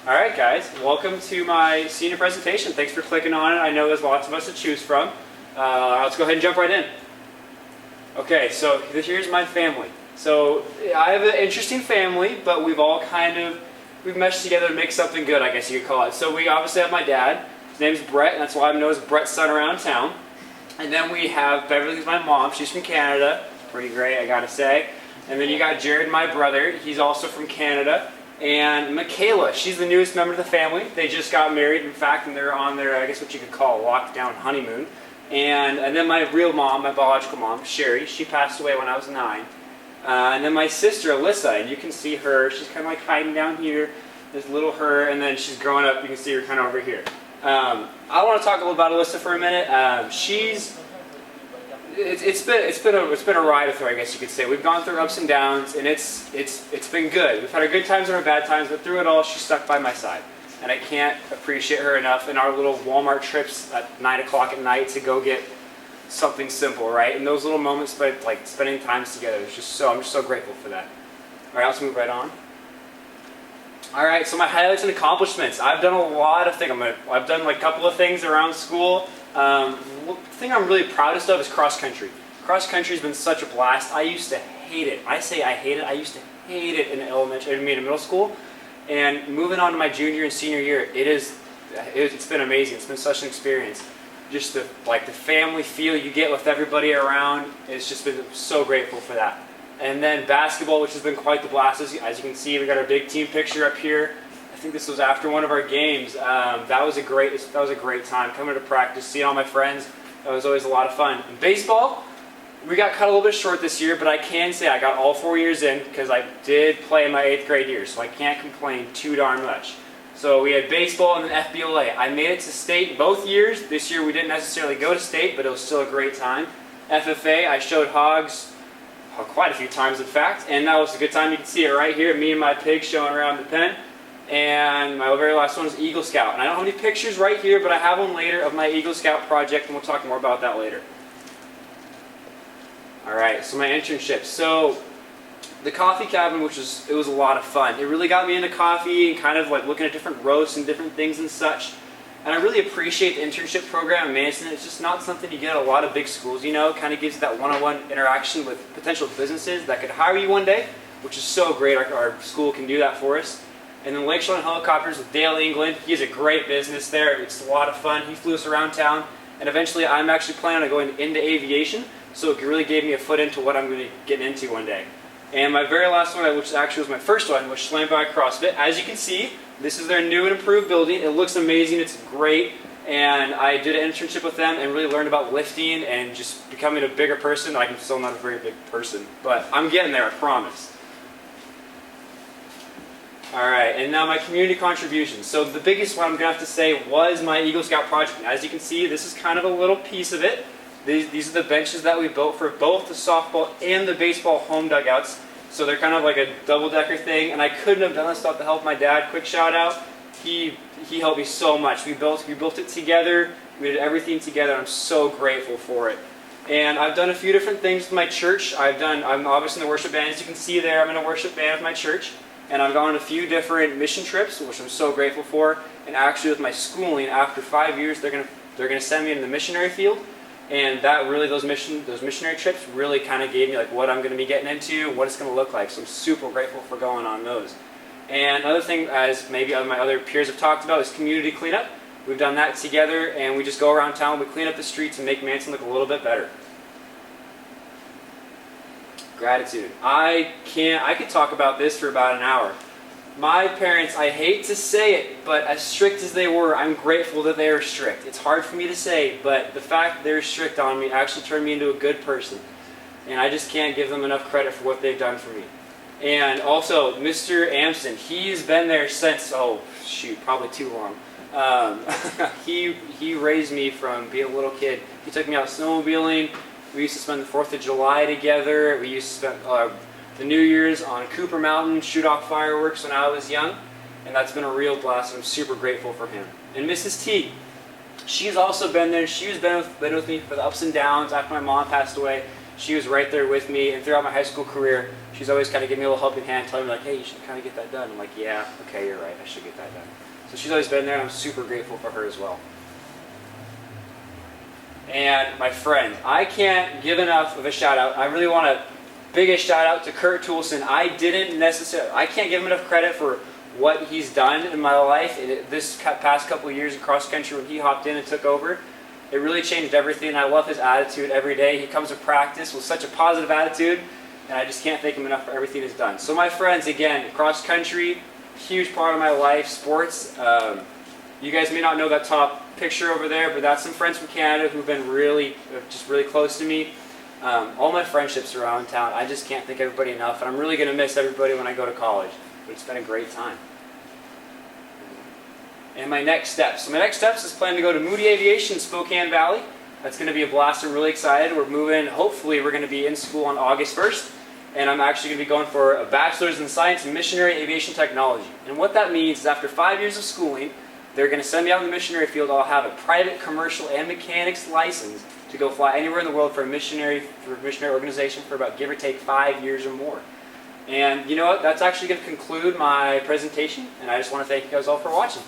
All right, guys, welcome to my senior presentation. Thanks for clicking on it. I know there's lots of us to choose from. Let's go ahead and jump right in. Okay, so here's my family. So I have an interesting family, but we've meshed together to make something good, I guess you could call it. So we obviously have my dad. His name's Brett, and that's why I'm known as Brett's son around town. And then we have Beverly, who's my mom. She's from Canada. Pretty great, I gotta say. And then you got Jared, my brother. He's also from Canada. And Michaela, she's the newest member of the family. They just got married, in fact, and they're on their, I guess what you could call a lockdown honeymoon. And then my real mom, my biological mom, Sherry, she passed away when I was 9. And then my sister, Alyssa, and you can see her, she's kind of like hiding down here. There's little her, and then she's growing up, you can see her kind of over here. I want to talk a little about Alyssa for a minute. It's been a ride with her, I guess you could say. We've gone through ups and downs, and it's been good. We've had our good times and our bad times, but through it all, she's stuck by my side. And I can't appreciate her enough in our little Walmart trips at 9 o'clock at night to go get something simple, right? And those little moments, like spending times together, I'm just so grateful for that. All right, let's move right on. All right, so my highlights and accomplishments. I've done a lot of things. I've done like a couple of things around school. The thing I'm really proudest of is cross country. Cross country's been such a blast. I used to hate it. I say I hate it. I used to hate it in middle school. And moving on to my junior and senior year, it's been amazing. It's been such an experience. Just the family feel you get with everybody around. It's just been so grateful for that. And then basketball, which has been quite the blast. As you can see, we got our big team picture up here. I think this was after one of our games. That was a great time coming to practice, seeing all my friends. That was always a lot of fun. In baseball, we got cut a little bit short this year, but I can say I got all 4 years in because I did play in my 8th grade year, so I can't complain too darn much. So we had baseball and then FBLA. I made it to state both years. This year we didn't necessarily go to state, but it was still a great time. FFA, I showed hogs quite a few times, in fact, and that was a good time. You can see it right here, me and my pig showing around the pen. And my very last one is Eagle Scout. And I don't have any pictures right here, but I have one later of my Eagle Scout project, and we'll talk more about that later. Alright, so my internship. So the coffee cabin, it was a lot of fun. It really got me into coffee and kind of like looking at different roasts and different things and such. And I really appreciate the internship program in Manson. It's just not something you get at a lot of big schools, you know. It kind of gives you that one-on-one interaction with potential businesses that could hire you one day, which is so great. Our school can do that for us. And then Lakeshore Helicopters with Dale England. He has a great business there. It's a lot of fun. He flew us around town. And eventually I'm actually planning on going into aviation. So it really gave me a foot into what I'm going to get into one day. And my very last one, which actually was my first one, was Slam by CrossFit. As you can see, this is their new and improved building. It looks amazing. It's great. And I did an internship with them and really learned about lifting and just becoming a bigger person. I'm still not a very big person, but I'm getting there, I promise. Alright, and now my community contributions. So the biggest one I'm going to have to say was my Eagle Scout project. As you can see, this is kind of a little piece of it. These are the benches that we built for both the softball and the baseball home dugouts. So they're kind of like a double-decker thing, and I couldn't have done this without the help of my dad. Quick shout out. He helped me so much. We built it together. We did everything together. I'm so grateful for it. And I've done a few different things with my church. I'm obviously in the worship band. As you can see there, I'm in a worship band with my church. And I've gone on a few different mission trips, which I'm so grateful for. And actually with my schooling, after 5 years, they're gonna send me into the missionary field. And that really, those missionary trips really kind of gave me like what I'm going to be getting into, what it's going to look like. So I'm super grateful for going on those. And another thing, as maybe my other peers have talked about, is community cleanup. We've done that together, and we just go around town, we clean up the streets and make Manson look a little bit better. Gratitude. I could talk about this for about an hour. My parents, I hate to say it, but as strict as they were, I'm grateful that they are strict. It's hard for me to say, but the fact that they're strict on me actually turned me into a good person. And I just can't give them enough credit for what they've done for me. And also, Mr. Amson, he's been there since, probably too long. He raised me from being a little kid. He took me out snowmobiling. We used to spend the 4th of July together. We used to spend the New Year's on Cooper Mountain, shoot off fireworks when I was young, and that's been a real blast. I'm super grateful for him. And Mrs. T, she's also been there. She's been with me for the ups and downs after my mom passed away. She was right there with me, and throughout my high school career, she's always kind of giving me a little helping hand, telling me like, hey, you should kind of get that done. I'm like, yeah, okay, you're right, I should get that done. So she's always been there, and I'm super grateful for her as well. And my friend, I can't give enough of a shout out. I really want to biggest shout out to Kurt Toulson. I can't give him enough credit for what he's done in my life. This past couple of years in cross country when he hopped in and took over, it really changed everything. I love his attitude every day. He comes to practice with such a positive attitude, and I just can't thank him enough for everything he's done. So my friends, again, cross country, huge part of my life, sports. You guys may not know that top picture over there, but that's some friends from Canada who've been really close to me. All my friendships around town, I just can't thank everybody enough, and I'm really going to miss everybody when I go to college. But it's been a great time. And my next steps. So my next steps is planning to go to Moody Aviation in Spokane Valley. That's going to be a blast. I'm really excited. We're moving. Hopefully, we're going to be in school on August 1st. And I'm actually going to be going for a bachelor's in science and missionary aviation technology. And what that means is after 5 years of schooling, they're going to send me out in the missionary field. I'll have a private, commercial, and mechanics license to go fly anywhere in the world for a missionary organization for about give or take 5 years or more. And you know what? That's actually going to conclude my presentation. And I just want to thank you guys all for watching.